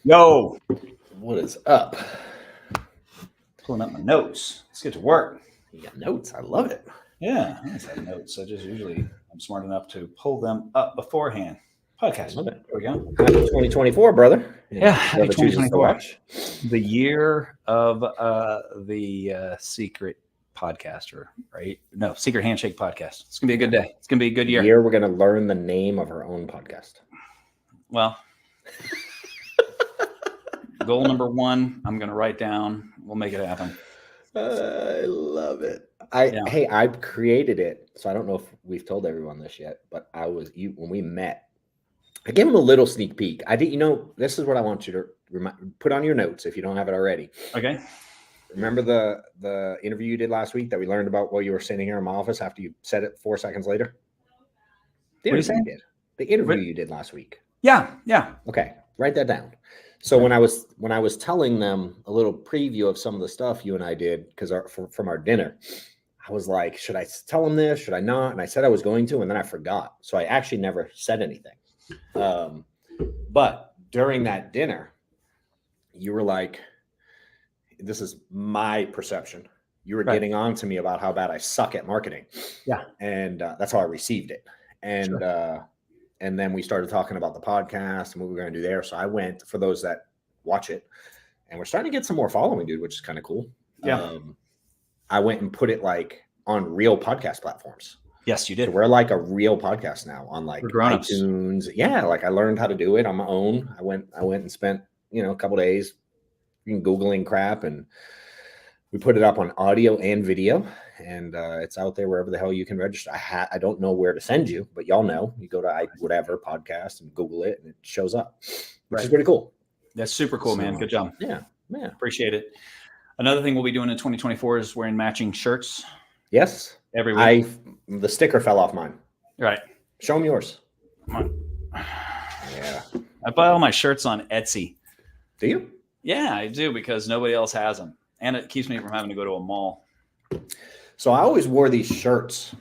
Yo, what is up? Pulling up my notes. Let's get to work. You got notes. I love it. Yeah, I always have notes. I'm smart enough to pull them up beforehand. Podcast. Love it. There we go. Happy 2024, brother. Yeah, happy Whoever chooses to 2024. watch. The year of the secret podcaster, right? No, secret handshake podcast. It's gonna be a good day. It's gonna be a good year. We're gonna learn the name of our own podcast. Well, goal number 1, I'm gonna write down. We'll make it happen. I love it. Hey, I created it, so I don't know if we've told everyone this yet, but when we met. I gave him a little sneak peek. This is what I want you to put on your notes if you don't have it already. Okay. Remember the interview you did last week that we learned about while you were sitting here in my office after you said it 4 seconds later? The interview you did last week. Yeah. Okay, write that down. So when I was telling them a little preview of some of the stuff you and I did from our dinner, I was like, should I tell them this? Should I not? And I said I was going to, and then I forgot. So I actually never said anything. But during that dinner, you were like, this is my perception. You were getting on to me about how bad I suck at marketing. Yeah. And that's how I received it. And, and then we started talking about the podcast and what we were going to do there. So I went, for those that watch it, and we're starting to get some more following, dude, which is kind of cool. Yeah. I went and put it like on real podcast platforms. Yes, you did. So we're like a real podcast now on like iTunes. Yeah, like I learned how to do it on my own. I went and spent a couple days Googling crap, and we put it up on audio and video, and it's out there wherever the hell you can register. I don't know where to send you, but y'all know. You go to whatever podcast and Google it, and it shows up, which is pretty cool. That's super cool, man. Good job. Yeah. Appreciate it. Another thing we'll be doing in 2024 is wearing matching shirts. Yes. Every week. The sticker fell off mine. Right. Show them yours. Come on. Yeah. I buy all my shirts on Etsy. Do you? Yeah, I do, because nobody else has them. And it keeps me from having to go to a mall. So I always wore these shirts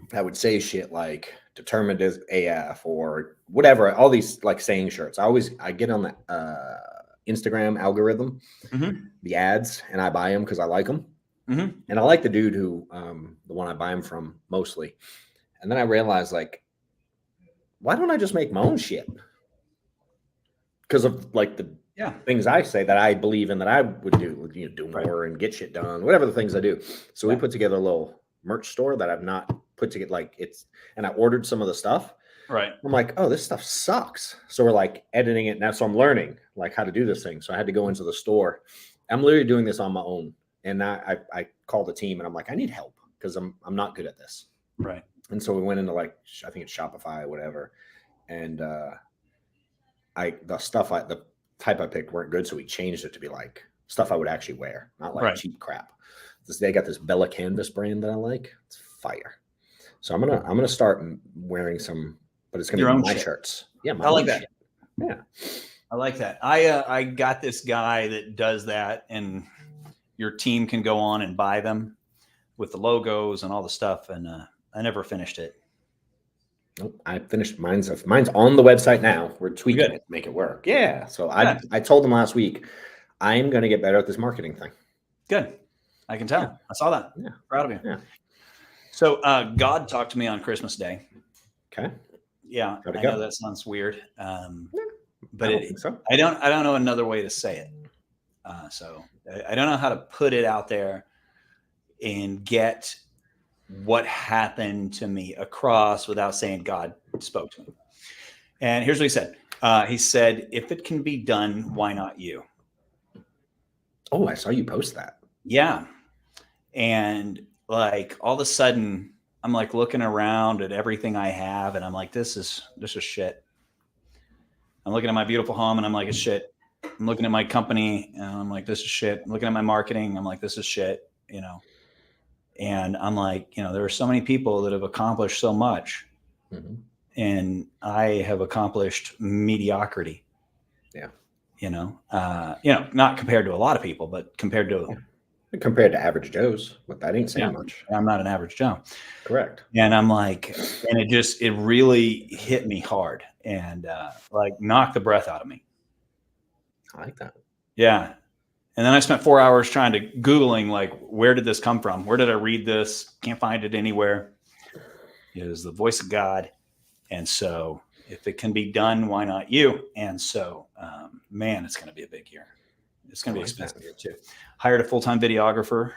that would say shit like determined as AF or whatever. All these like saying shirts. I get on the Instagram algorithm, the ads, and I buy them because I like them. Mm-hmm. And I like the dude who, the one I buy them from mostly. And then I realized, like, why don't I just make my own shit? Because of like the things I say that I believe in that I would do, do more and get shit done, whatever the things I do. So we put together a little merch store that I've not put together, and I ordered some of the stuff. Right. I'm like, oh, this stuff sucks. So we're like editing it now. So I'm learning like how to do this thing. So I had to go into the store. I'm literally doing this on my own. And I called the team and I'm like, I need help because I'm not good at this. Right. And so we went into I think it's Shopify or whatever. And the type I picked weren't good. So we changed it to be like stuff I would actually wear, not like cheap crap. They got this Bella Canvas brand that I like. It's fire. So I'm gonna start wearing some, but it's gonna be my shirts. Yeah, I like that. Shit. Yeah, I like that. I got this guy that does that, and your team can go on and buy them with the logos and all the stuff. And I never finished it. Nope, I finished mine's on the website now. We're tweaking it to make it work. Yeah. So I told them last week, I'm going to get better at this marketing thing. Good. I can tell. Yeah. I saw that. Yeah. Proud of you. Yeah. So God talked to me on Christmas Day. Okay. Yeah. I know that sounds weird. But I don't know another way to say it. So I don't know how to put it out there and get what happened to me across without saying God spoke to me. And here's what he said. He said, if it can be done, why not you? Oh, I saw you post that. Yeah. And like all of a sudden I'm like looking around at everything I have and I'm like, this is shit. I'm looking at my beautiful home and I'm like, it's shit. I'm looking at my company and I'm like, this is shit. I'm looking at my marketing. I'm like, this is shit, you know? And I'm like, you know, there are so many people that have accomplished so much, and I have accomplished mediocrity. Yeah. You know, not compared to a lot of people, but compared to average Joes, but that ain't saying much. I'm not an average Joe. Correct. And I'm like, and it really hit me hard and like knocked the breath out of me. I like that. Yeah. And then I spent 4 hours trying to Googling, like, where did this come from? Where did I read this? Can't find it anywhere. It was the voice of God. And so if it can be done, why not you? And so, man, it's going to be a big year. It's going to be expensive here too. Hired a full-time videographer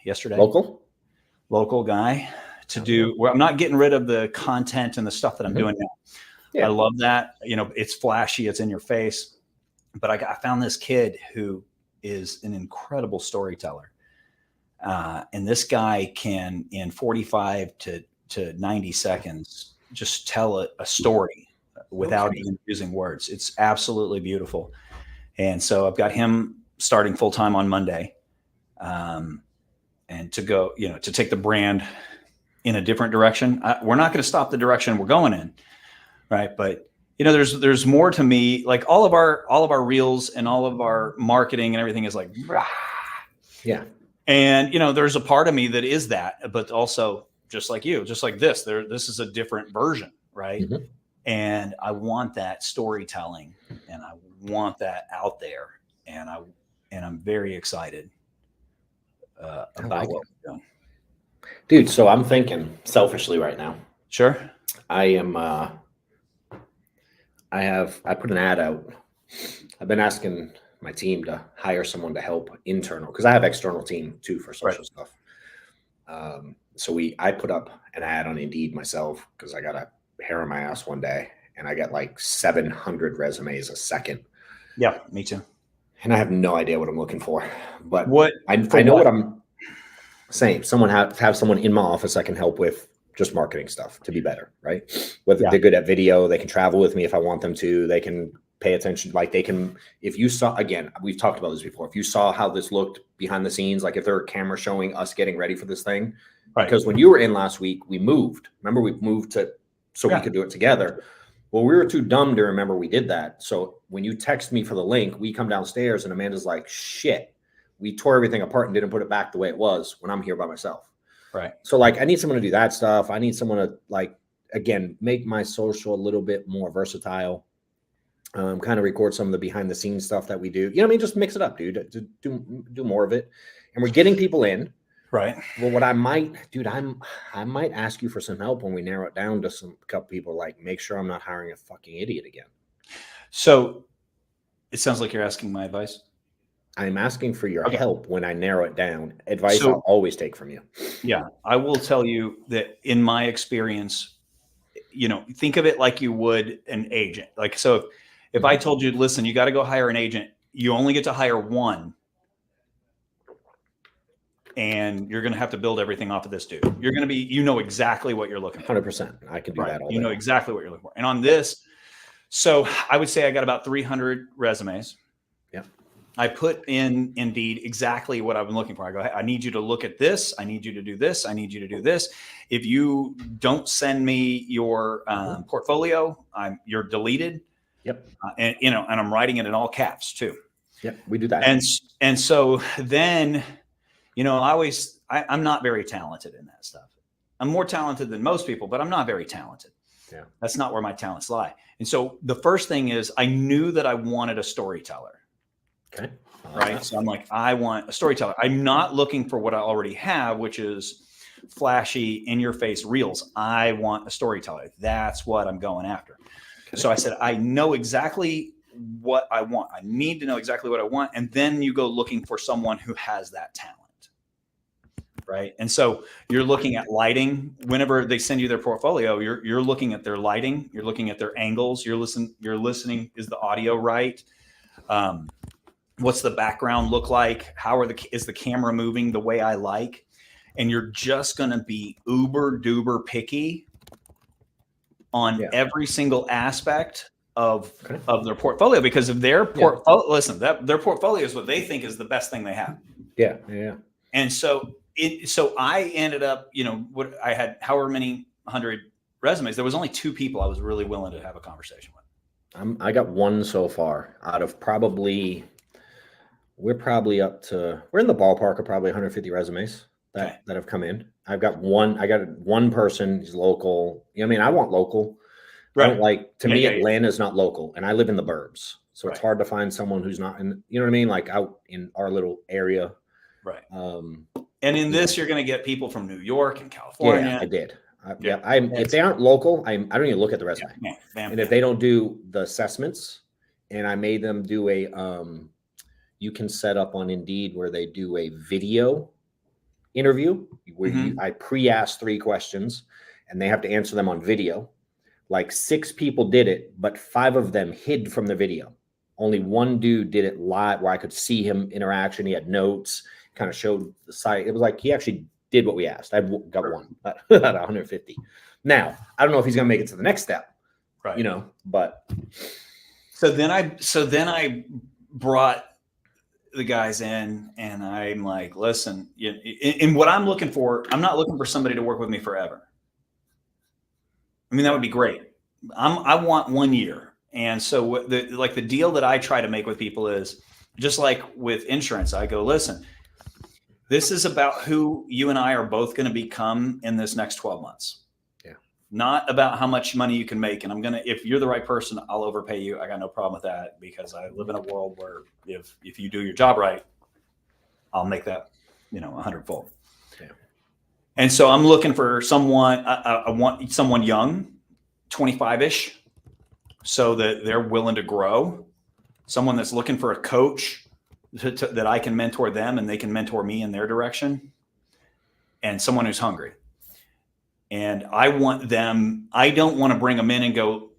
yesterday. Local guy to do where I'm not getting rid of the content and the stuff that I'm doing now. Yeah. I love that. You know, it's flashy, it's in your face. But I found this kid who is an incredible storyteller. And this guy can, in 45 to 90 seconds, just tell a story without even using words. It's absolutely beautiful. And so I've got him starting full-time on Monday. And to go, you know, to take the brand in a different direction. We're not going to stop the direction we're going in. Right. But you know, there's more to me. Like all of our reels and all of our marketing and everything is like, rah. Yeah. And you know, there's a part of me that is that, but also just like you, just like this is a different version, right? And I want that storytelling, and I want that out there, and I'm very excited about what we're doing, dude. So I'm thinking selfishly right now. Sure. I put an ad out. I've been asking my team to hire someone to help internal, because I have external team too for social stuff. So I put up an ad on Indeed myself because I got a hair on my ass one day and I got like 700 resumes a second. Yeah, me too. And I have no idea what I'm looking for, but I know what I'm saying. Someone have someone in my office I can help with just marketing stuff to be better, right? Whether they're good at video, they can travel with me if I want them to, they can pay attention. Like they can, if you saw, again, we've talked about this before. If you saw how this looked behind the scenes, like if there were a camera showing us getting ready for this thing, because when you were in last week, we moved, remember we moved so we could do it together. Well, we were too dumb to remember we did that. So when you text me for the link, we come downstairs and Amanda's like, shit, we tore everything apart and didn't put it back the way it was when I'm here by myself. Right. So like, I need someone to do that stuff. I need someone to like, again, make my social a little bit more versatile. Kind of record some of the behind the scenes stuff that we do. You know what I mean? Just mix it up, dude. To do more of it. And we're getting people in. Right. Well, what I might, dude, I might ask you for some help when we narrow it down to a couple people, like make sure I'm not hiring a fucking idiot again. So it sounds like you're asking my advice. I'm asking for your help when I narrow it down. Advice I'll always take from you. Yeah. I will tell you that in my experience, you know, think of it like you would an agent. Like, so if I told you, listen, you got to go hire an agent, you only get to hire one. And you're going to have to build everything off of this dude. You're going to be, you know exactly what you're looking for. 100%. I can do that all day. You know exactly what you're looking for. And on this, so I would say I got about 300 resumes. Yeah. I put in Indeed exactly what I've been looking for. I go, hey, I need you to look at this. I need you to do this. I need you to do this. If you don't send me your portfolio, you're deleted. Yep. And you know, and I'm writing it in all caps too. Yep. We do that. And so then, you know, I'm not very talented in that stuff. I'm more talented than most people, but I'm not very talented. Yeah. That's not where my talents lie. And so the first thing is I knew that I wanted a storyteller. Okay. Right. So I'm like, I want a storyteller. I'm not looking for what I already have, which is flashy in your face reels. I want a storyteller. That's what I'm going after. Okay. So I said, I know exactly what I want. I need to know exactly what I want. And then you go looking for someone who has that talent. Right. And so you're looking at lighting. Whenever they send you their portfolio, you're looking at their lighting, you're looking at their angles, you're listening. Is the audio right? What's the background look like? Is the camera moving the way I like? And you're just going to be uber duper picky on every single aspect of their portfolio, because of their portfolio. Listen, their portfolio is what they think is the best thing they have. Yeah. Yeah. And so I ended up, I had however many 100 resumes. There was only 2 people I was really willing to have a conversation with. I got 1 so far out of we're in the ballpark of probably 150 resumes that have come in. I got one person who's local. I mean, I want local. Right. I don't to me, Atlanta is not local, and I live in the burbs. So it's hard to find someone who's not in, you know what I mean? Like out in our little area. Right. And in this, you're going to get people from New York and California. Yeah, I did. If they aren't local, I don't even look at the resume. And if they don't do the assessments, and I made them do you can set up on Indeed where they do a video interview where I pre-ask 3 questions and they have to answer them on video. Like 6 people did it, but 5 of them hid from the video. Only 1 dude did it live where I could see him interaction. He had notes, kind of showed the site. It was like he actually did what we asked. I got 1 out of 150. Now, I don't know if he's going to make it to the next step, right? But so then I brought the guys in, and I'm like, listen, in what I'm looking for, I'm not looking for somebody to work with me forever. I mean, that would be great. I want 1 year. And so the deal that I try to make with people is just like with insurance. I go, listen, this is about who you and I are both going to become in this next 12 months. Yeah. Not about how much money you can make. And if you're the right person, I'll overpay you. I got no problem with that, because I live in a world where if you do your job right, I'll make that, 100-fold. Yeah. And so I'm looking for someone, I want someone young, 25-ish, so that they're willing to grow. Someone that's looking for a coach that I can mentor them and they can mentor me in their direction, and someone who's hungry. And I don't want to bring them in and go,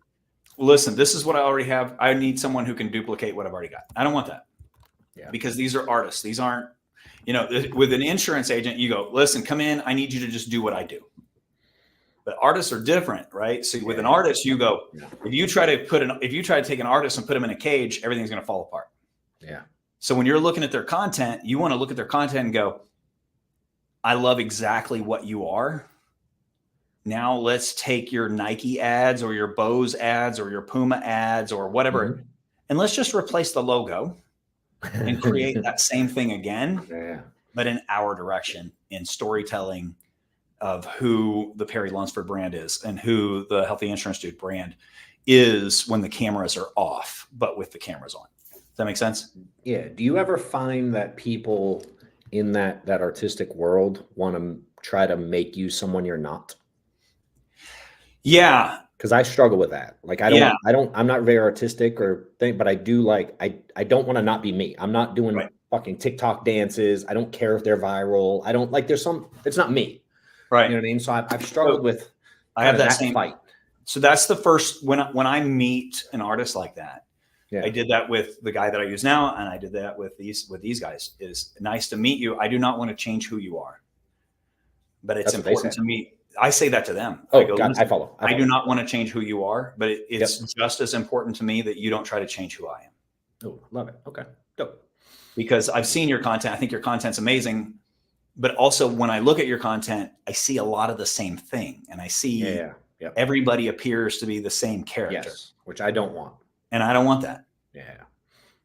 listen, this is what I already have. I need someone who can duplicate what I've already got. I don't want that. Yeah. Because these are artists. These aren't, with an insurance agent, you go, listen, come in. I need you to just do what I do. But artists are different, right? So with an artist, you go, if you try to take an artist and put them in a cage, everything's going to fall apart. Yeah. So when you're looking at their content, you want to look at their content and go, I love exactly what you are. Now let's take your Nike ads or your Bose ads or your Puma ads or whatever, and let's just replace the logo and create that same thing again, but in our direction, in storytelling of who the Perry Lunsford brand is and who the Healthy Insurance Dude brand is when the cameras are off, but with the cameras on. Does that make sense? Yeah. Do you ever find that people in that artistic world want to try to make you someone you're not? Yeah. Because I struggle with that. Like I'm not very artistic but I do I don't want to not be me. I'm not doing fucking TikTok dances. I don't care if they're viral. I don't it's not me. Right. You know what I mean? So I've struggled with I have that same fight. So that's the first, when I meet an artist like that, I did that with the guy that I use now. And I did that with these guys. Is nice to meet you. I do not want to change who you are, but it's important to me. I say that to them. Oh, I follow. I do not want to change who you are, but it's just as important to me that you don't try to change who I am. Oh, love it. Okay. Dope. Because I've seen your content. I think your content's amazing. But also when I look at your content, I see a lot of the same thing. And I see everybody appears to be the same character. Yes, which I don't want. And I don't want that. Yeah.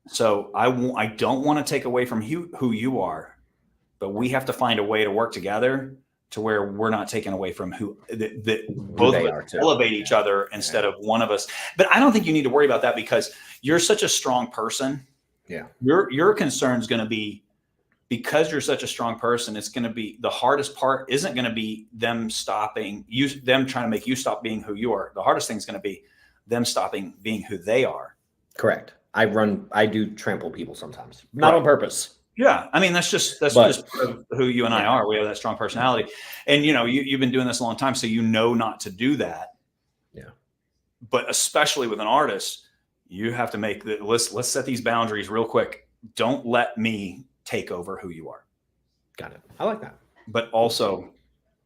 So I don't want to take away from who you are, but we have to find a way to work together to where we're not taking away from who both of us elevate each other instead of one of us. But I don't think you need to worry about that because you're such a strong person. Yeah. Your concern is going to be, because you're such a strong person, it's going to be the hardest part isn't going to be them stopping you, them trying to make you stop being who you are. The hardest thing is going to be them stopping being who they are. Correct. I do trample people sometimes, not on purpose. Yeah. I mean, that's just part of who you and I are. We have that strong personality. And, you've been doing this a long time, so not to do that. Yeah. But especially with an artist, you have to make let's set these boundaries real quick. Don't let me take over who you are. Got it. I like that. But also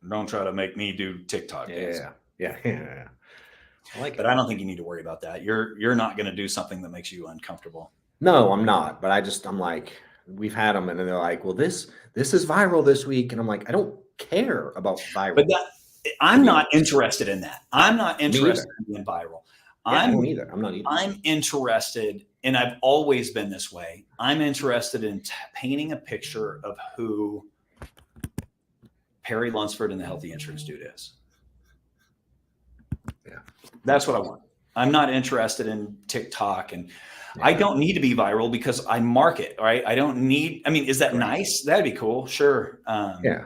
don't try to make me do TikTok. Yeah. I like it. But I don't think you need to worry about that. You're not going to do something that makes you uncomfortable. No, I'm not. But I'm like, we've had them and they're like, well, this is viral this week. And I'm like, I don't care about viral. But I'm not interested in that. I'm not interested in being viral. I don't either. I'm not either. I'm interested, and I've always been this way. I'm interested in painting a picture of who Perry Lunsford and the Healthy Insurance Dude is. Yeah. That's what I want. I'm not interested in TikTok, and I don't need to be viral because I market, right? I don't need, is that nice? That'd be cool. Sure. Yeah.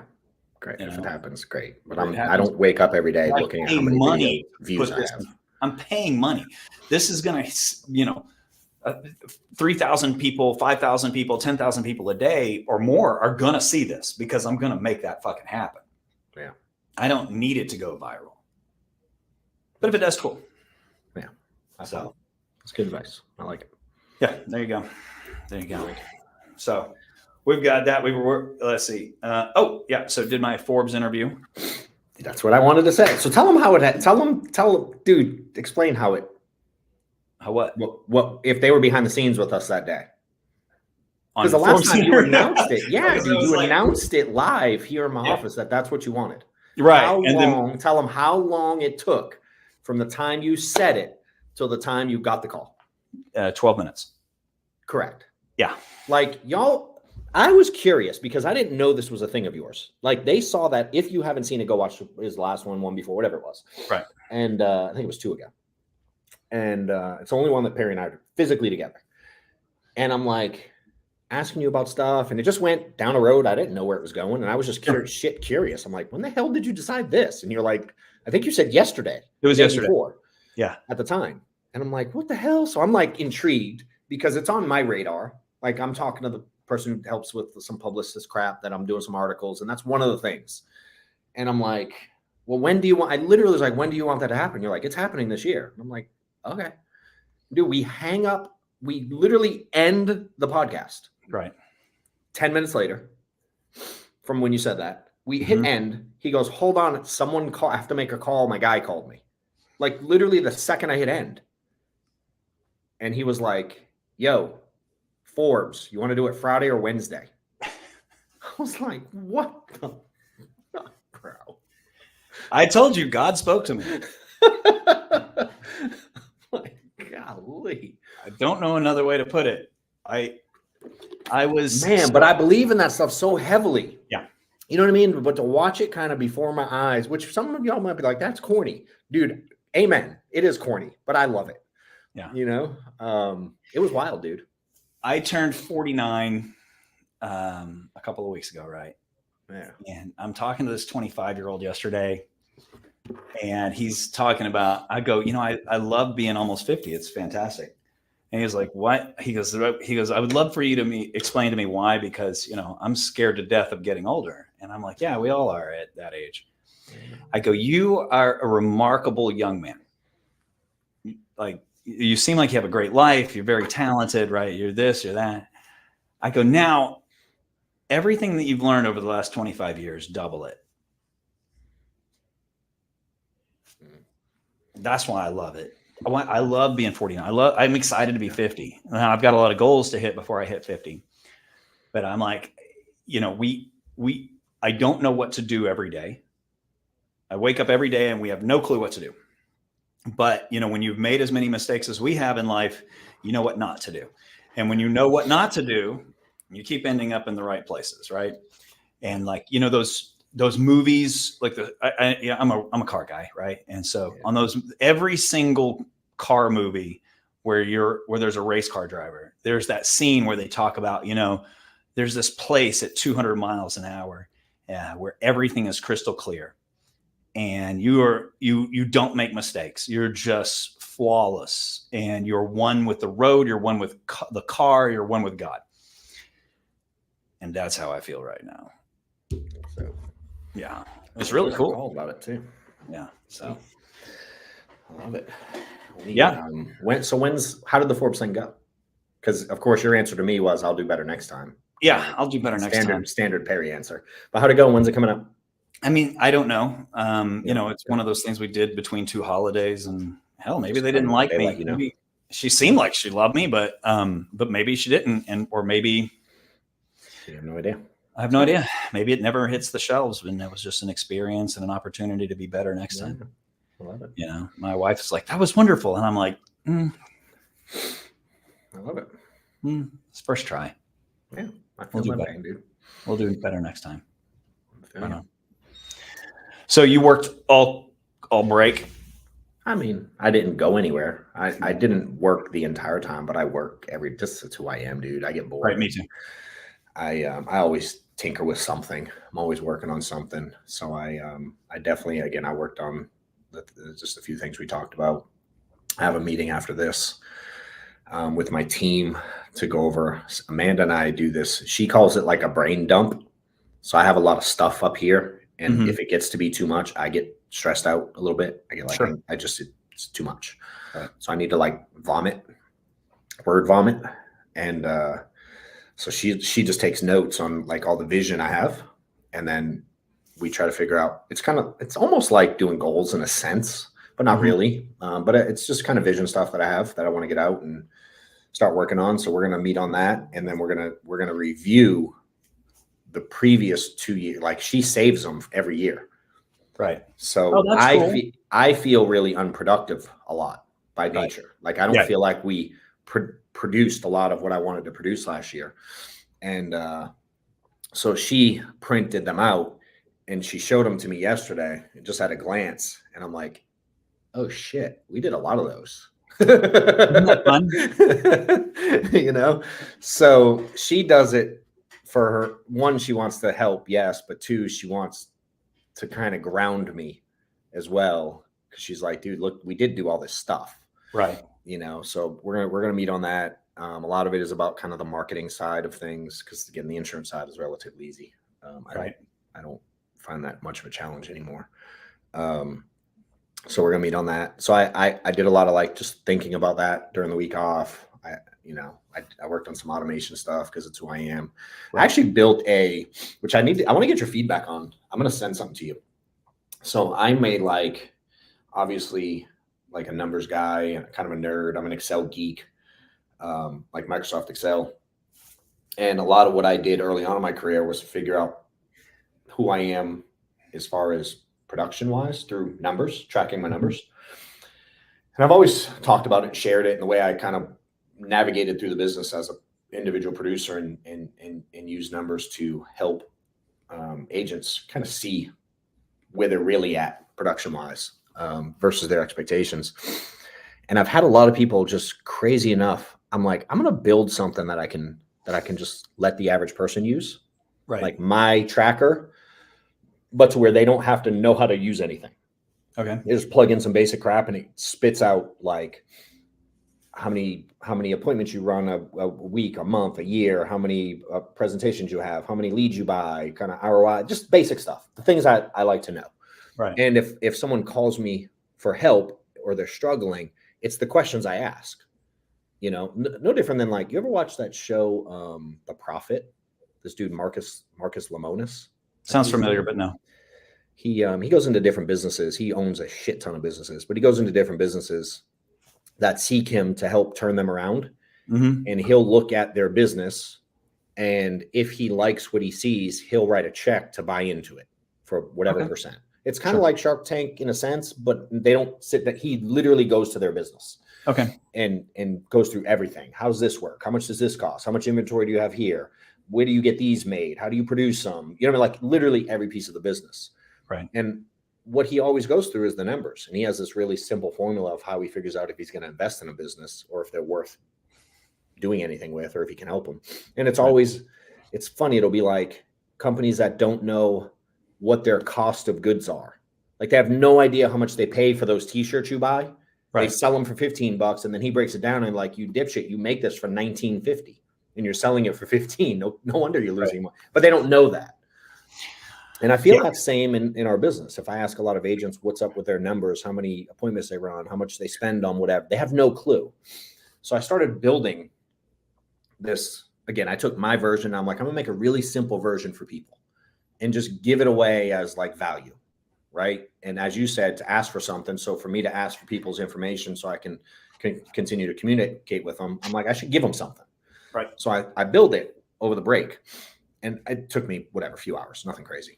Great. If it happens, great. But I don't wake up every day looking at how many money views I have. I'm paying money. This is going to, 3,000 people, 5,000 people, 10,000 people a day or more are going to see this because I'm going to make that fucking happen. Yeah. I don't need it to go viral. But if it does, cool. Yeah. That's good advice. I like it. Yeah. There you go. So we've got that. Let's see. So did my Forbes interview. That's what I wanted to say. So tell them how it, dude, explain how what if they were behind the scenes with us that day? Because the last time you announced it, dude, you announced it live here in my office that's what you wanted. Right. Tell them how long it took from the time you said it till the time you got the call. 12 minutes. Correct. Yeah. Like I was curious because I didn't know this was a thing of yours. Like they saw that. If you haven't seen it, go watch his last one before, whatever it was. Right. And I think it was 2 ago. And it's the only one that Perry and I are physically together. And I'm like asking you about stuff, and it just went down a road. I didn't know where it was going, and I was just curious. I'm like, when the hell did you decide this? And you're like, I think you said yesterday. It was yesterday. Before, at the time. And I'm like, what the hell? So I'm like intrigued because it's on my radar. Like I'm talking to the person who helps with some publicist crap that I'm doing some articles, and that's one of the things. And I'm like, well, when do you want? I literally was like, when do you want that to happen? You're like, it's happening this year. And I'm like, okay. Dude, we hang up. We literally end the podcast. Right. 10 minutes later from when you said that, we hit end. He goes, hold on. Someone call. I have to make a call. My guy called me. Like literally the second I hit end. And he was like, yo, Forbes, you want to do it Friday or Wednesday? I was like, what the fuck, bro? I told you God spoke to me. Like, golly. I don't know another way to put it. I was but I believe in that stuff so heavily. Yeah. You know what I mean? But to watch it kind of before my eyes, which some of y'all might be like, that's corny. Dude, amen. It is corny, but I love it. Yeah. It was wild, dude. I turned 49 a couple of weeks ago, right? Yeah. And I'm talking to this 25-year-old yesterday, and he's talking about, I go, I love being almost 50. It's fantastic. And he's like, what? He goes, I would love for you to explain to me why, because, I'm scared to death of getting older. And I'm like, yeah, we all are at that age. I go, you are a remarkable young man. Like, you seem like you have a great life. You're very talented, right? You're this, you're that. I go, now, everything that you've learned over the last 25 years, double it. That's why I love it. I love being 49. I'm excited to be 50. I've got a lot of goals to hit before I hit 50. But I'm like, I don't know what to do every day. I wake up every day and we have no clue what to do. But, when you've made as many mistakes as we have in life, you know what not to do. And when you know what not to do, you keep ending up in the right places, right? And like, those movies, like I'm a car guy, right? And so on those, every single car movie where there's a race car driver, there's that scene where they talk about, there's this place at 200 miles an hour where everything is crystal clear. And you don't make mistakes. You're just flawless, and you're one with the road. You're one with the car. You're one with God. And that's how I feel right now. So yeah, it's really cool. All about it too. Yeah. So I love it. How did the Forbes thing go? Because of course your answer to me was I'll do better next time. Yeah, I'll do better next time. Standard Perry answer. But how'd it go? When's it coming up? I mean, I don't know. It's one of those things we did between 2 holidays, and hell, maybe they didn't like me. Maybe she seemed like she loved me, but maybe she didn't, or maybe you have no idea. I have no idea. Maybe it never hits the shelves, and it was just an experience and an opportunity to be better next time. I love it. My wife's like, that was wonderful, and I'm like, I love it. It's first try. Yeah, I feel my pain, dude. We'll do better next time. So you worked all break? I mean, I didn't go anywhere. I didn't work the entire time, but I work just that's who I am, dude. I get bored. Right, me too. I always tinker with something. I'm always working on something. So I definitely, again, I worked on just a few things we talked about. I have a meeting after this with my team to go over. Amanda and I do this. She calls it like a brain dump. So I have a lot of stuff up here. And if it gets to be too much, I get stressed out a little bit. I get like, sure. It's too much. Right. So I need to like word vomit. And so she just takes notes on like all the vision I have. And then we try to figure out, it's almost like doing goals in a sense, but not really. But it's just kind of vision stuff that I have that I want to get out and start working on. So we're going to meet on that. And then we're going to review the previous 2 years. Like she saves them every year. Right. So I feel really unproductive a lot by nature. Like I don't feel like we produced a lot of what I wanted to produce last year. And so she printed them out and she showed them to me yesterday just at a glance. And I'm like, oh shit, we did a lot of those. Isn't that fun? So she does it for her. One, she wants to help. Yes. But two, she wants to kind of ground me as well. Cause she's like, dude, look, we did do all this stuff. Right. So we're going to meet on that. A lot of it is about kind of the marketing side of things. Cause again, the insurance side is relatively easy. I don't find that much of a challenge anymore. So we're going to meet on that. So I did a lot of like just thinking about that during the week off. I worked on some automation stuff because it's who I am. Right. I actually built which I want to get your feedback on. I'm going to send something to you. So I made obviously like a numbers guy and kind of a nerd. I'm an Excel geek, like Microsoft Excel. And a lot of what I did early on in my career was to figure out who I am as far as production wise through numbers, tracking my numbers. And I've always talked about it and shared it in the way I kind of navigated through the business as an individual producer and use numbers to help agents kind of see where they're really at production wise versus their expectations. And I've had a lot of people just crazy enough. I'm like, I'm going to build something that I can just let the average person use. Right. Like my tracker, but to where they don't have to know how to use anything. Okay. They just plug in some basic crap and it spits out like how many appointments you run a week, a month, a year, how many presentations you have, how many leads you buy, kind of ROI, just basic stuff, the things I like to know. Right. And if someone calls me for help or they're struggling, it's the questions I ask, no different than like, you ever watch that show, The Prophet? This dude, Marcus Lemonis. Sounds familiar, but no. He goes into different businesses. He owns a shit ton of businesses, but he goes into different businesses that seek him to help turn them around. Mm-hmm. And he'll look at their business. And if he likes what he sees, he'll write a check to buy into it for whatever percent. It's kind of like Shark Tank in a sense, but they don't sit that. He literally goes to their business. Okay. And goes through everything. How's this work? How much does this cost? How much inventory do you have here? Where do you get these made? How do you produce them? Like literally every piece of the business. Right. And what he always goes through is the numbers. And he has this really simple formula of how he figures out if he's going to invest in a business or if they're worth doing anything with, or if he can help them. And it's always, it's funny. It'll be like companies that don't know what their cost of goods are. Like they have no idea how much they pay for those t-shirts you buy. Right. They sell them for $15 and then he breaks it down and like, you dipshit, you make this for $19.50. And and you're selling it for 15. No wonder you're losing money. But they don't know that. And I feel that same in our business. If I ask a lot of agents what's up with their numbers, how many appointments they run, how much they spend on whatever, they have no clue. So I started building this. Again, I took my version. I'm like, I'm gonna make a really simple version for people and just give it away as like value, right? And as you said, to ask for something. So for me to ask for people's information so I can continue to communicate with them, I'm like, I should give them something. Right. So I build it over the break, and it took me a few hours, nothing crazy.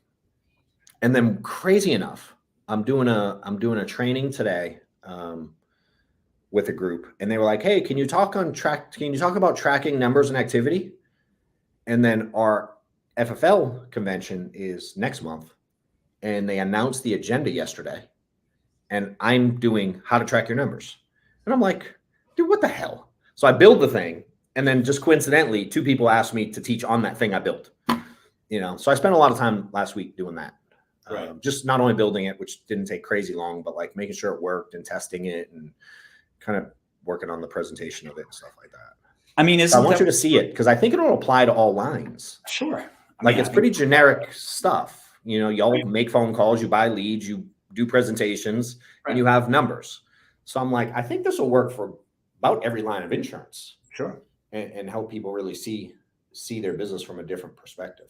And then crazy enough, I'm doing a training today with a group, and they were like, "Hey, can you talk about tracking numbers and activity?" And then our FFL convention is next month, and they announced the agenda yesterday, and I'm doing how to track your numbers. And I'm like, dude, what the hell? So I build the thing, and then just coincidentally, 2 people asked me to teach on that thing I built. So I spent a lot of time last week doing that. Right. Just not only building it, which didn't take crazy long, but like making sure it worked and testing it and kind of working on the presentation of it and stuff like that. I mean, I want you to see it because I think it'll apply to all lines. Sure. It's pretty generic stuff. Y'all make phone calls, you buy leads, you do presentations, and you have numbers. So I'm like, I think this will work for about every line of insurance. Sure. And help people really see their business from a different perspective.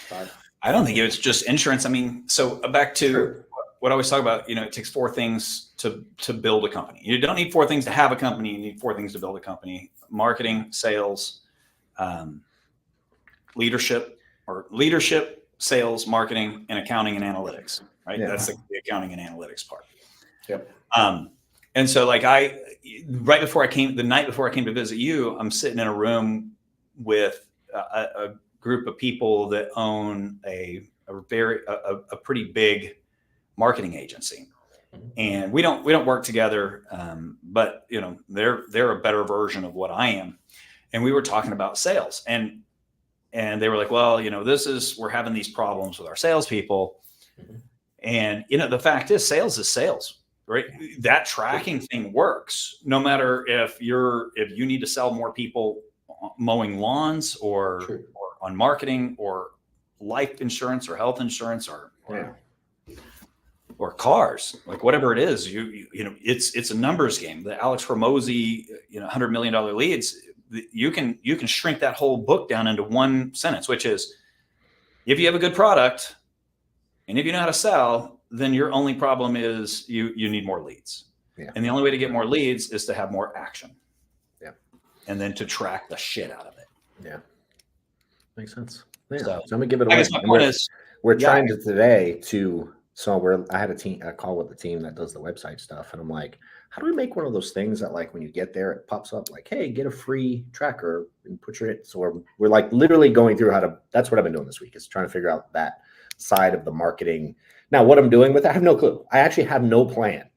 So I don't think it's just insurance. I mean, so back to what I always talk about, it takes 4 things to build a company. You don't need 4 things to have a company. You need 4 things to build a company: marketing, sales, leadership, sales, marketing, and accounting and analytics, right? Yeah. That's the accounting and analytics part. Yep. And so the night before I came to visit you, I'm sitting in a room with a group of people that own a pretty big marketing agency, and we don't work together, but they're a better version of what I am, and we were talking about sales, and they were like, well, we're having these problems with our salespeople, and the fact is, sales is sales, right? That tracking thing works no matter if you need to sell more people mowing lawns or on marketing or life insurance or health insurance or cars, like whatever it is, it's a numbers game. The Alex Hormozy, $100 million leads, you can shrink that whole book down into one sentence, which is, if you have a good product and if you know how to sell, then your only problem is you need more leads. Yeah. And the only way to get more leads is to have more action. Yeah. And then to track the shit out of it. Yeah. Makes sense. Yeah. So I'm gonna give it away. I guess my point is, we're trying to today to. So I had a call with the team that does the website stuff, and I'm like, how do we make one of those things that like when you get there, it pops up like, hey, get a free tracker and put your hit. So we're like literally going through how to. That's what I've been doing this week, is trying to figure out that side of the marketing. Now, what I'm doing with it, I have no clue. I actually have no plan.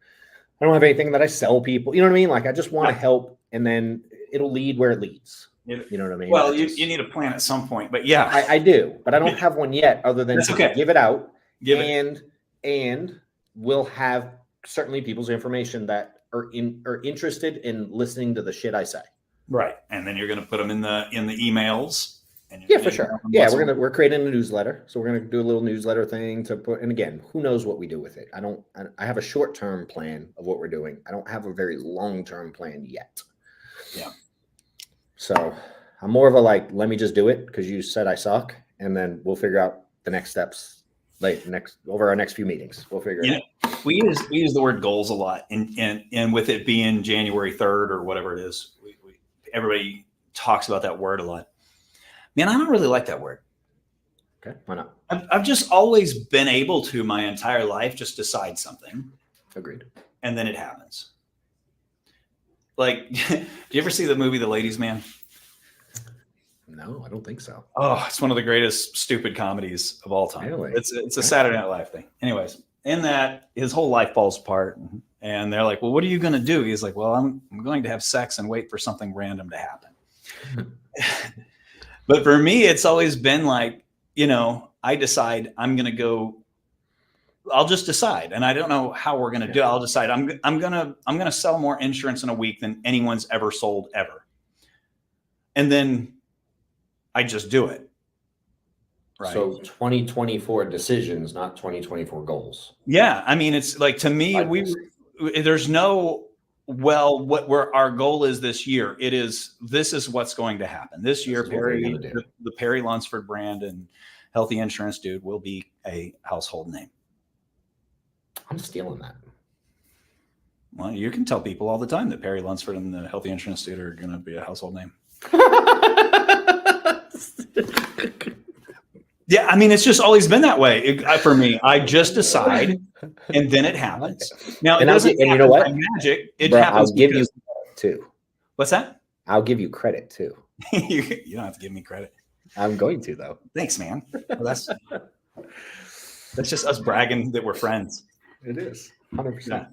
I don't have anything that I sell people. You know what I mean? Like, I just want to help, and then it'll lead where it leads. You know what I mean? Well, you need a plan at some point, but yeah, I do, but I don't have one yet, other than to give it out, and we'll have certainly people's information that are interested in listening to the shit I say. Right, and then you're going to put them in the emails. And for sure. Yeah, we're creating a newsletter, so we're gonna do a little newsletter thing to put. And again, who knows what we do with it? I have a short-term plan of what we're doing. I don't have a very long-term plan yet. Yeah. So I'm more of a like, let me just do it because you said I suck, and then we'll figure out the next steps over our next few meetings. We'll figure it out. We use the word goals a lot, and with it being January 3rd or whatever it is, everybody talks about that word a lot. Man, I don't really like that word. Okay, why not? I've just always been able to my entire life just decide something. Agreed. And then it happens. Like, do you ever see the movie The Ladies' Man? No, I don't think so. Oh, it's one of the greatest stupid comedies of all time. Really? It's a Saturday Night Live thing. Anyways, in that, his whole life falls apart. And they're like, well, what are you going to do? He's like, well, I'm going to have sex and wait for something random to happen. But for me, it's always been like, I decide I'm going to go. I'll just decide, and I don't know how we're going to do it. I'll decide I'm going to sell more insurance in a week than anyone's ever sold ever. And then I just do it. Right. So 2024 decisions, not 2024 goals. Yeah. I mean, it's like, to me, there's no, where our goal is this year. This is what's going to happen this year. Perry, the Perry Lunsford brand and healthy insurance dude will be a household name. I'm stealing that. Well, you can tell people all the time that Perry Lunsford and the healthy insurance dude are going to be a household name. Yeah, I mean, it's just always been that way for me. I just decide, and then it happens. Now, it doesn't happen, you know what? Magic. It happens. I'll give you credit too. What's that? I'll give you credit too. You don't have to give me credit. I'm going to, though. Thanks, man. Well, that's just us bragging that we're friends. It is 100%. Yeah.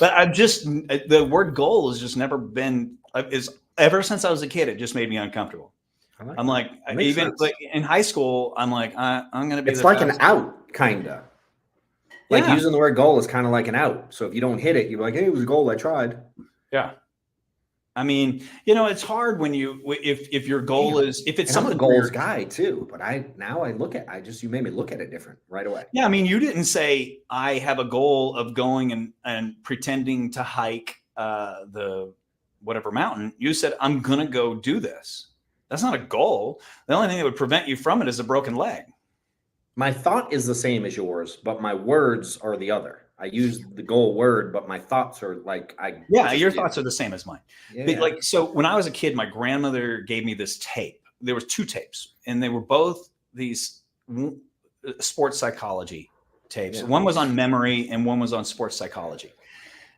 But the word goal has just never been, ever since I was a kid, it just made me uncomfortable. I'm like, even like in high school, I'm like, I'm going to be. It's like an out, kind of. Like using the word goal is kind of like an out. So if you don't hit it, you're like, hey, it was a goal. I tried. Yeah. I mean, it's hard when if your goal is, if it's something. I'm a goals guy too, but you made me look at it different right away. Yeah. I mean, you didn't say I have a goal of going and pretending to hike the whatever mountain. You said, I'm going to go do this. That's not a goal. The only thing that would prevent you from it is a broken leg. My thought is the same as yours, but my words are the other. I use the goal word, but my thoughts are like your thoughts are the same as mine. Yeah. Like, so when I was a kid, my grandmother gave me this tape. There was 2 tapes, and they were both these sports psychology tapes. Yeah. One was on memory, and one was on sports psychology.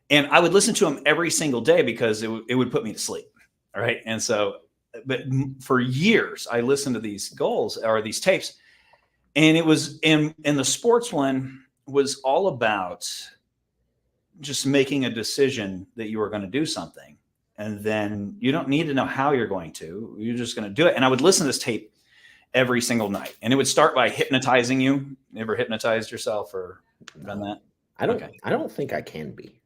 And I would listen to them every single day because it would put me to sleep. All right, and so. But for years, I listened to these goals or these tapes, and it was in the sports one was all about just making a decision that you were going to do something, and then you don't need to know how you're going to. You're just going to do it. And I would listen to this tape every single night, and it would start by hypnotizing you. You ever hypnotized yourself or done that? I don't think I can be.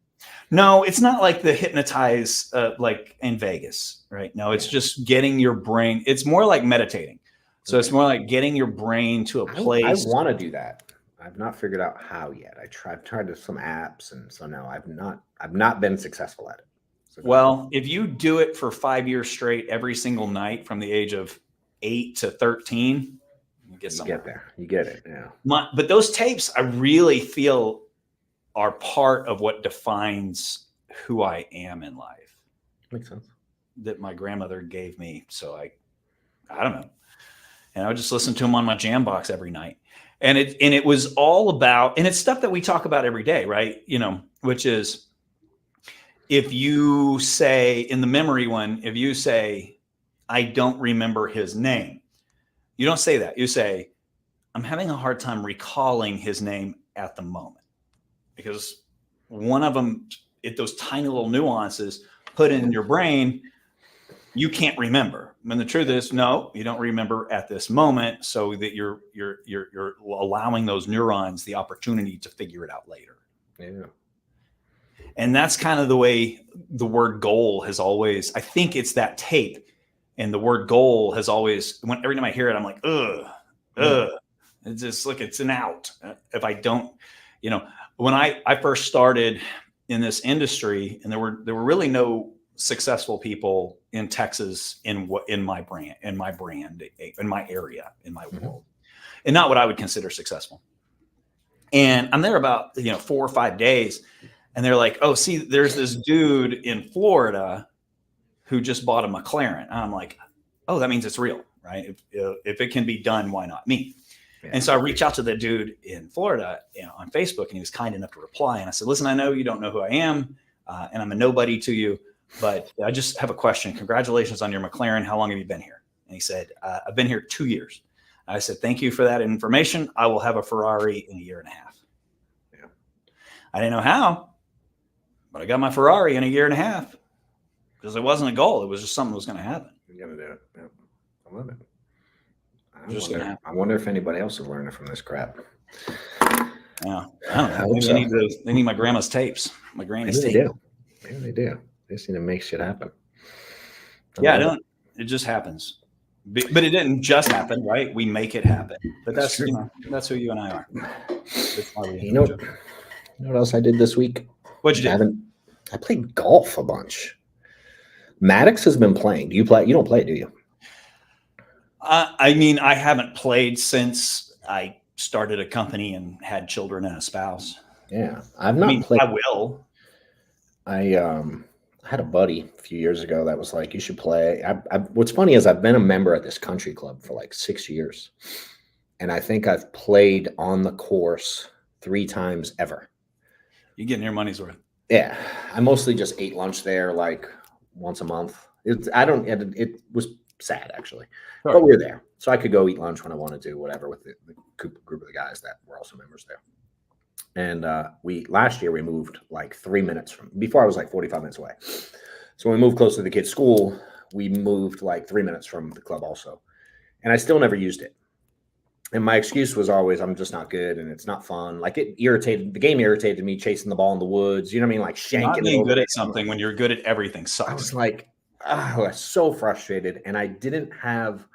No, it's not like the hypnotize like in Vegas, right? No, it's just getting your brain. It's more like meditating. So it's more like getting your brain to a place. I want to do that. I've not figured out how yet. I've tried some apps, and so no, I've not been successful at it. So well, if you do it for 5 years straight, every single night from the age of 8 to 13, you get there. You get it. Yeah. But those tapes, I really feel, are part of what defines who I am in life. Makes sense. That my grandmother gave me. So I don't know. And I would just listen to them on my jam box every night. And it was all about, and it's stuff that we talk about every day, right? Which is, if you say in the memory one, if you say, I don't remember his name, you don't say that. You say, I'm having a hard time recalling his name at the moment. Because one of them, those tiny little nuances put in your brain, you can't remember. And the truth is, no, you don't remember at this moment, so that you're allowing those neurons the opportunity to figure it out later. Yeah. And that's kind of the way the word goal has always. I think it's that tape, and the word goal has always. Every time I hear it, I'm like, ugh. It's just like it's an out. If I don't, when I first started in this industry, and there were really no successful people in Texas in my brand, in my area, in my world, and not what I would consider successful. And I'm there about 4 or 5 days, and they're like, "Oh, see, there's this dude in Florida who just bought a McLaren." And I'm like, "Oh, that means it's real, right? If it can be done, why not me?" Yeah. And so I reached out to the dude in Florida on Facebook, and he was kind enough to reply. And I said, "Listen, I know you don't know who I am, and I'm a nobody to you, but I just have a question. Congratulations on your McLaren. How long have you been here?" And he said, "I've been here 2 years." I said, "Thank you for that information. I will have a Ferrari in 1.5 years." Yeah. I didn't know how, but I got my Ferrari in 1.5 years because it wasn't a goal. It was just something that was going to happen. You got to do it. Yeah. I love it. I wonder if anybody else is learning from this crap. Yeah, I don't know. They need my grandma's tapes. My granny's tapes. Maybe they do. They just need to make shit happen. It just happens. But it didn't just happen, right? We make it happen. But that's that's who you and I are. That's why we you know what else I did this week? What'd you do? I played golf a bunch. Maddox has been playing. Do you play? You don't play, do you? I mean, I haven't played since I started a company and had children and a spouse. Yeah, I've not played. I will. I had a buddy a few years ago that was like, you should play. What's funny is I've been a member at this country club for like 6 years. And I think I've played on the course 3 times ever. You're getting your money's worth. Yeah. I mostly just ate lunch there like once a month. It was sad actually, sure. But we were there. So I could go eat lunch when I wanted to, whatever, with the group of the guys that were also members there. And last year we moved like 3 minutes before I was like 45 minutes away. So when we moved close to the kids' school, we moved like 3 minutes from the club also. And I still never used it. And my excuse was always, I'm just not good and it's not fun. Like the game irritated me chasing the ball in the woods. You know what I mean? Like shanking. Not being good at something when you're good at everything sucks. I was like, I was so frustrated. And I didn't have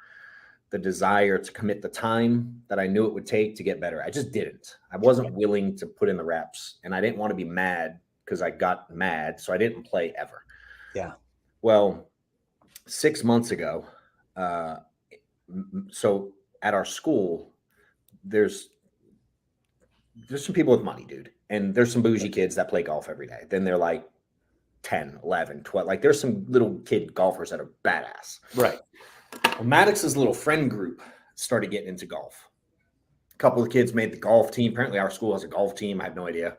the desire to commit the time that I knew it would take to get better. I just didn't. I wasn't willing to put in the reps, and I didn't want to be mad because I got mad. So I didn't play ever. Yeah. Well, 6 months ago, so at our school, there's some people with money, dude. And there's some bougie kids that play golf every day. Then they're like 10, 11, 12. Like there's some little kid golfers that are badass. Right. Well, Maddox's little friend group started getting into golf. A couple of kids made the golf team. Apparently our school has a golf team. I have no idea.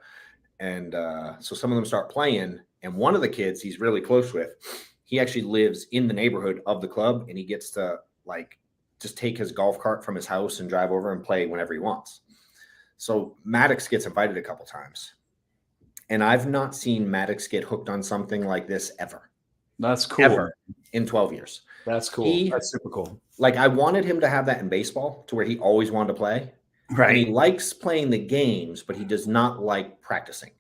And so some of them start playing. And one of the kids he's really close with, he actually lives in the neighborhood of the club. And he gets to like just take his golf cart from his house and drive over and play whenever he wants. So Maddox gets invited a couple times. And I've not seen Maddox get hooked on something like this ever. That's cool. Ever in 12 years. That's cool. That's super cool. Like I wanted him to have that in baseball to where he always wanted to play. Right. And he likes playing the games, but he does not like practicing.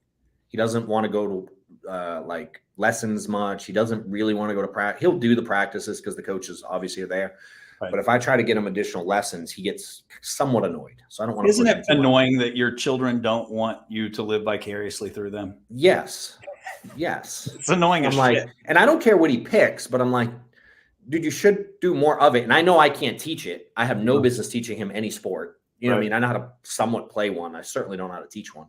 He doesn't want to go to like lessons much. He doesn't really want to go to practice. He'll do the practices because the coaches obviously are there. Right. But if I try to get him additional lessons, he gets somewhat annoyed. So I don't want to. Isn't it annoying that your children don't want you to live vicariously through them? Yes. Yes. It's annoying as shit. And I don't care what he picks, but I'm like, dude, you should do more of it. And I know I can't teach it. I have no business teaching him any sport. You know what I mean? I know how to somewhat play one. I certainly don't know how to teach one.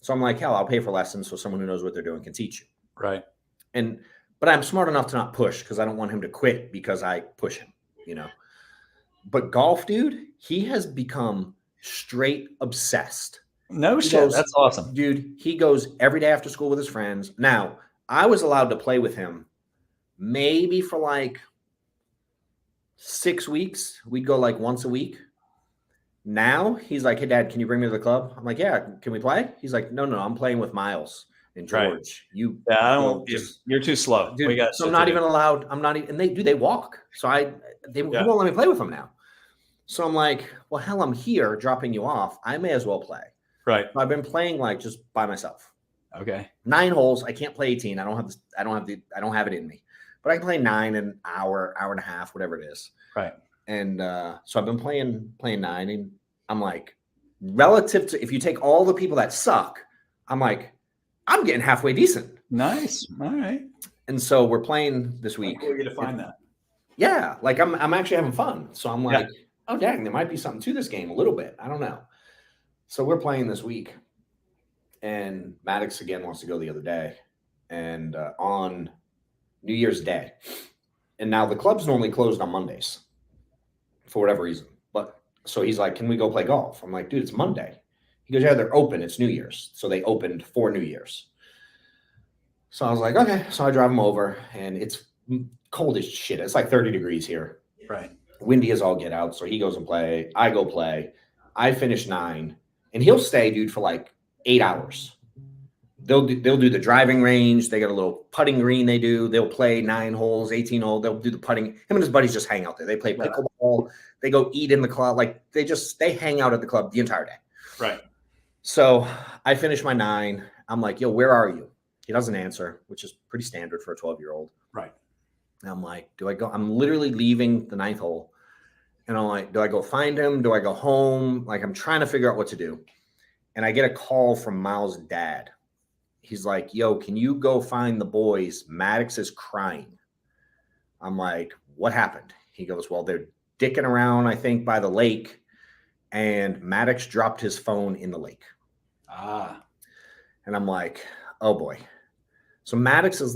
So I'm like, hell, I'll pay for lessons so someone who knows what they're doing can teach you. Right. But I'm smart enough to not push because I don't want him to quit because I push him, you know. But golf, dude, he has become straight obsessed. No shit. That's awesome. Dude, he goes every day after school with his friends. Now, I was allowed to play with him maybe for like 6 weeks. We'd go like once a week. Now he's like, hey, Dad, can you bring me to the club? I'm like, yeah, can we play? He's like, no, I'm playing with Miles and George. Right. You're too slow. Dude, so I'm not even allowed. I'm not even, and they walk. So they won't let me play with them now. So I'm like, well, hell, I'm here dropping you off. I may as well play. Right. So I've been playing like just by myself. Okay. 9 holes. I can't play 18. I don't have it in me, but I can play 9 in an hour and a half, whatever it is. Right. And so I've been playing 9, and I'm like, relative to if you take all the people that suck, I'm like, I'm getting halfway decent. Nice. All right. And so we're playing this week. How cool you to find that? Yeah, like I'm actually having fun. So I'm like, oh dang, there might be something to this game a little bit. I don't know. So we're playing this week, and Maddox again wants to go the other day, and on New Year's Day. And now the club's normally closed on Mondays for whatever reason. But so he's like, can we go play golf? I'm like, dude, it's Monday. He goes, yeah, they're open. It's New Year's. So they opened for New Year's. So I was like, okay. So I drive him over, and it's cold as shit. It's like 30 degrees here. Right. Windy as all get out. So he goes and play. I go play. I finish 9. And he'll stay, dude, for like 8 hours. They'll do the driving range. They got a little putting green they do. They'll play 9 holes, 18 holes. They'll do the putting. Him and his buddies just hang out there. They play pickleball. They go eat in the club. Like they hang out at the club the entire day. Right. So I finish my 9. I'm like, yo, where are you? He doesn't answer, which is pretty standard for a 12-year-old. Right. And I'm like, do I go? I'm literally leaving the 9th hole. And I'm like, do I go find him? Do I go home? Like, I'm trying to figure out what to do. And I get a call from Miles' dad. He's like, yo, can you go find the boys? Maddox is crying. I'm like, what happened? He goes, well, they're dicking around, I think, by the lake. And Maddox dropped his phone in the lake. And I'm like, oh boy. So Maddox is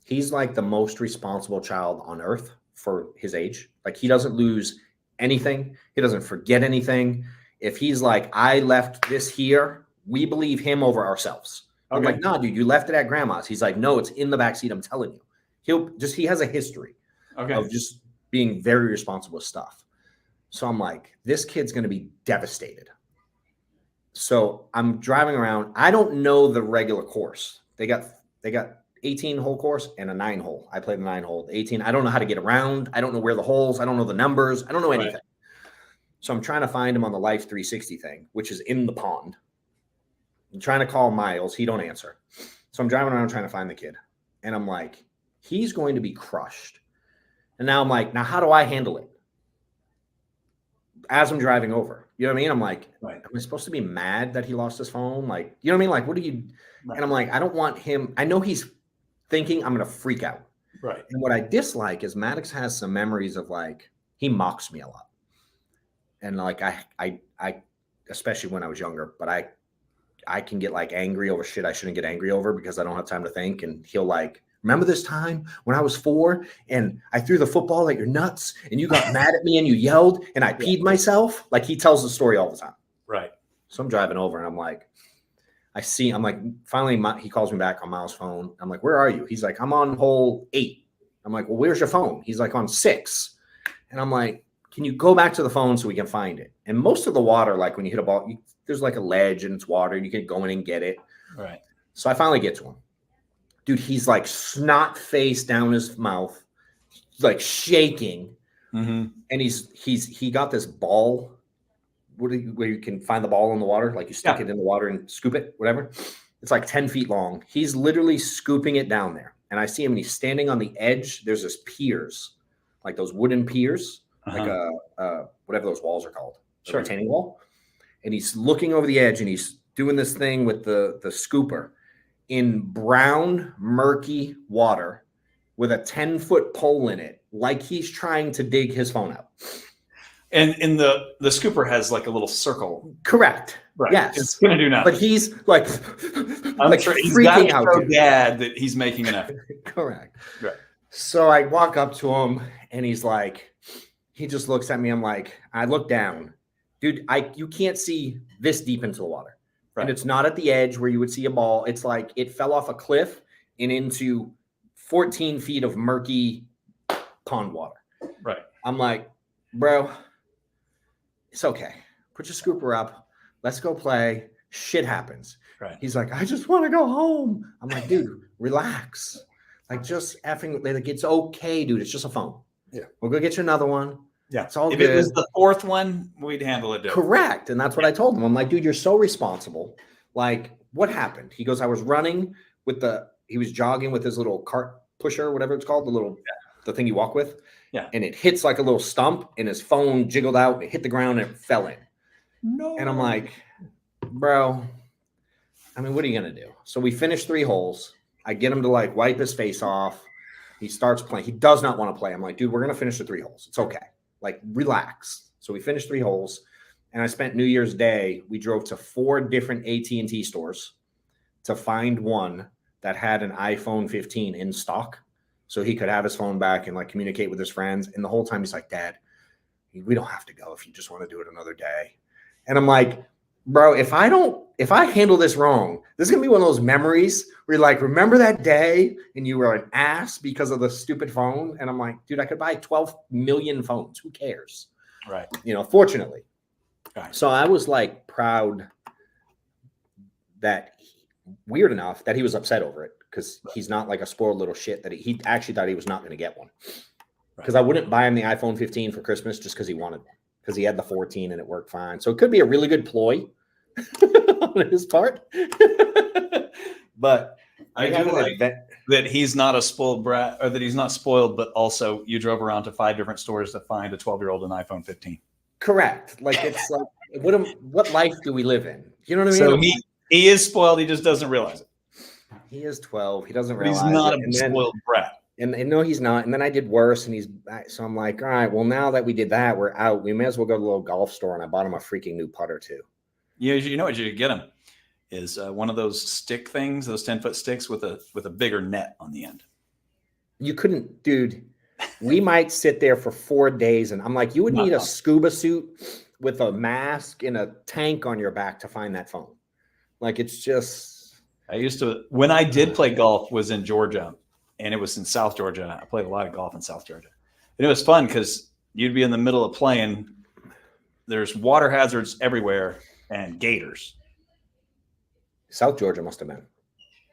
he's like the most responsible child on earth for his age. Like, he doesn't lose anything. He doesn't forget anything. If he's like, I left this here, we believe him over ourselves. Okay. I'm like, nah, dude, you left it at grandma's. He's like, no, it's in the backseat. I'm telling you. He has a history of just being very responsible with stuff. So I'm like, this kid's going to be devastated. So I'm driving around. I don't know the regular course. They got 18 hole course and a 9 hole. I played a 9 hole. 18. I don't know how to get around. I don't know where the holes. I don't know the numbers. I don't know anything. Right. So I'm trying to find him on the Life 360 thing, which is in the pond. I'm trying to call Miles. He don't answer. So I'm driving around trying to find the kid. And I'm like, he's going to be crushed. And now I'm like, now how do I handle it? As I'm driving over, you know what I mean? I'm like, right. Am I supposed to be mad that he lost his phone? Like, you know what I mean? Like, what do you, right. And I'm like, I don't want him. I know he's thinking I'm going to freak out. Right. And what I dislike is Maddox has some memories of like, he mocks me a lot. And like, I, especially when I was younger, but I can get like angry over shit I shouldn't get angry over because I don't have time to think. And he'll like, remember this time when I was 4 and I threw the football at your nuts and you got mad at me and you yelled and I peed myself? Like, he tells the story all the time. Right. So I'm driving over and I'm like, finally he calls me back on Miles' phone. I'm like, where are you? He's like, I'm on hole 8. I'm like, well, where's your phone? He's like, on 6. And I'm like, can you go back to the phone so we can find it? And most of the water, like when you hit a ball, there's like a ledge and it's water. You can go in and get it. Right. So I finally get to him. Dude, he's like snot face down his mouth, like shaking. Mm-hmm. And he got this ball where you can find the ball in the water. Like, you stick it in the water and scoop it, whatever. It's like 10 feet long. He's literally scooping it down there. And I see him and he's standing on the edge. There's this piers, like those wooden piers, like whatever those walls are called, sure. Retaining wall. And he's looking over the edge and he's doing this thing with the scooper in brown, murky water with a 10-foot pole in it, like he's trying to dig his phone out. And in the scooper has like a little circle. Correct. Right. Yes. It's going to do nothing. But he's like, I'm sure he's freaking out. So bad that he's making an effort. Correct. Right. So I walk up to him and he's like, he just looks at me. I'm like, I look down. Dude, you can't see this deep into the water. Right. And it's not at the edge where you would see a ball. It's like it fell off a cliff and into 14 feet of murky pond water. Right. I'm like, bro, it's okay. Put your scooper up. Let's go play. Shit happens. Right. He's like, I just want to go home. I'm like, dude, relax. Like, just effing, like, it's okay, dude. It's just a phone. Yeah. We'll go get you another one. Yeah. It's all if good. It was the 4th one, we'd handle it different. Correct. And that's what I told him. I'm like, dude, you're so responsible. Like, what happened? He goes, I was running he was jogging with his little cart pusher, whatever it's called, the thing you walk with. Yeah. And it hits like a little stump and his phone jiggled out. It hit the ground and it fell in. No. And I'm like, bro, I mean, what are you going to do? So we finished 3 holes. I get him to like wipe his face off. He starts playing. He does not want to play. I'm like, dude, we're going to finish the 3 holes. It's okay. Like, relax. So we finished 3 holes. And I spent New Year's Day. We drove to 4 different AT&T stores to find one that had an iPhone 15 in stock. So he could have his phone back and like communicate with his friends. And the whole time he's like, Dad, we don't have to go if you just want to do it another day. And I'm like, bro, if I handle this wrong, this is going to be one of those memories where you're like, remember that day and you were an ass because of the stupid phone? And I'm like, dude, I could buy 12 million phones. Who cares? Right. Fortunately. Right. So I was like proud that weird enough that he was upset over it because he's not like a spoiled little shit that he actually thought he was not going to get one. Because I wouldn't buy him the iPhone 15 for Christmas just because he wanted one. Because he had the 14 and it worked fine. So it could be a really good ploy on his part. But I do like that he's not a spoiled brat, or that he's not spoiled, but also you drove around to 5 different stores to find a 12-year-old an iPhone 15. Correct. Like, it's like, what life do we live in? You know what I mean? So he is spoiled. He just doesn't realize it. He is 12. He doesn't But realize he's not it. a spoiled brat. And no, he's not. And then I did worse. And so I'm like, all right, well, now that we did that, we're out. We may as well go to the little golf store. And I bought him a freaking new putter too. You know what you could get him is one of those stick things, those 10-foot sticks with a bigger net on the end. You couldn't, dude. We might sit there for 4 days. And I'm like, you would need a scuba suit with a mask and a tank on your back to find that phone. Like, it's just. I used to, when I did play golf, was in Georgia, and it was in South Georgia. I played a lot of golf in South Georgia. And it was fun because you'd be in the middle of playing. There's water hazards everywhere and gators. South Georgia must have been.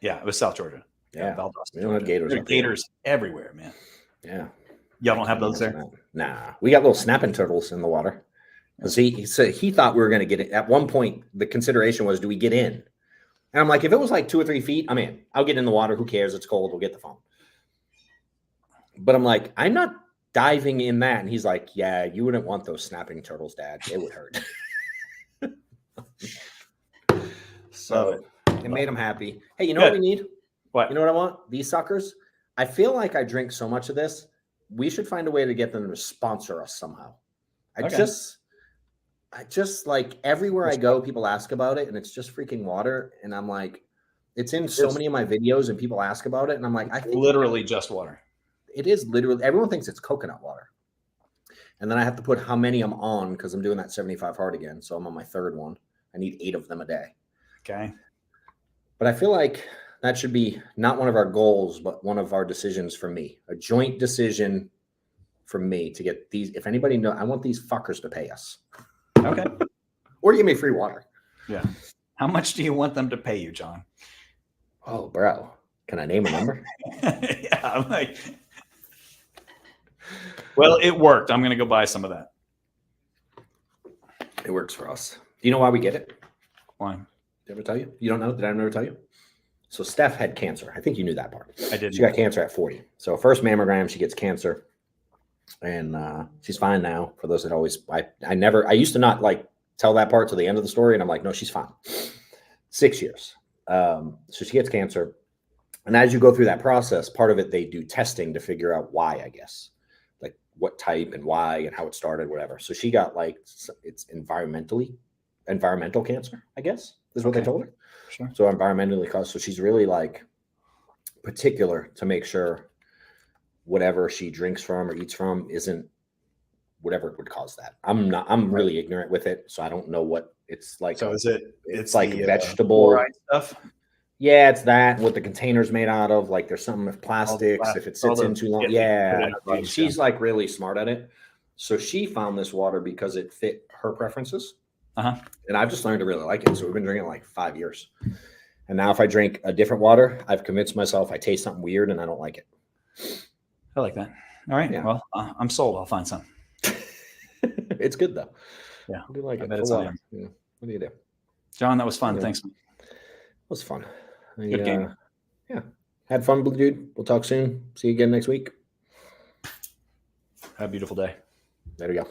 Yeah, it was South Georgia. Yeah. Valdosta, we don't have gators. There are gators everywhere, man. Yeah. Y'all don't have those there? Nah. We got little snapping turtles in the water. He said he thought we were going to get it. At one point, the consideration was, do we get in? And I'm like, if it was like 2 or 3 feet, I'm in. I'll get in the water. Who cares? It's cold. We'll get the phone. But I'm like, I'm not diving in that. And he's like, yeah, you wouldn't want those snapping turtles, Dad. It would hurt. So it made him happy. Hey, you know what we need? What? You know what I want? These suckers. I feel like I drink so much of this. We should find a way to get them to sponsor us somehow. I just like everywhere I go, people ask about it, and it's just freaking water. And I'm like, it's in so many of my videos, and people ask about it, and I'm like, I think literally just water. It is literally. Everyone thinks it's coconut water, and then I have to put how many I'm on because I'm doing that 75 hard again. So I'm on my 3rd one. I need 8 of them a day. Okay, but I feel like that should be not one of our goals, but one of our decisions for me. A joint decision for me to get these. If anybody knows, I want these fuckers to pay us. Okay. Or give me free water. Yeah. How much do you want them to pay you, John? Oh, bro. Can I name a number? Yeah. I'm like, well, it worked. I'm going to go buy some of that. It works for us. Do you know why we get it? Why? Did I ever tell you? You don't know? Did I ever tell you? So Steph had cancer. I think you knew that part. I did. She got cancer at 40. So first mammogram, she gets cancer. And she's fine now. For those that always, I used to not like tell that part to the end of the story. And I'm like, no, she's fine. 6 years. So she gets cancer. And as you go through that process, part of it, they do testing to figure out why, I guess, like what type and why and how it started, whatever. So she got like, it's environmental cancer, I guess, is what they told her. Sure. So environmentally caused. So she's really like particular to make sure whatever she drinks from or eats from isn't whatever would cause that. I'm really ignorant with it. So I don't know what it's like. So it's like vegetable stuff. Yeah, it's that what the container's made out of. Like there's something with plastics. If it sits in too long. Yeah. She's like really smart at it. So she found this water because it fit her preferences. And I've just learned to really like it. So we've been drinking it like 5 years. And now if I drink a different water, I've convinced myself I taste something weird and I don't like it. I like that. All right. Yeah. Well, I'm sold. I'll find some. It's good though. Yeah. I do like it. Bet it's on. Yeah. What do you do? John, that was fun. Yeah. Thanks. It was fun. Good game. Yeah. Had fun, dude. We'll talk soon. See you again next week. Have a beautiful day. There we go.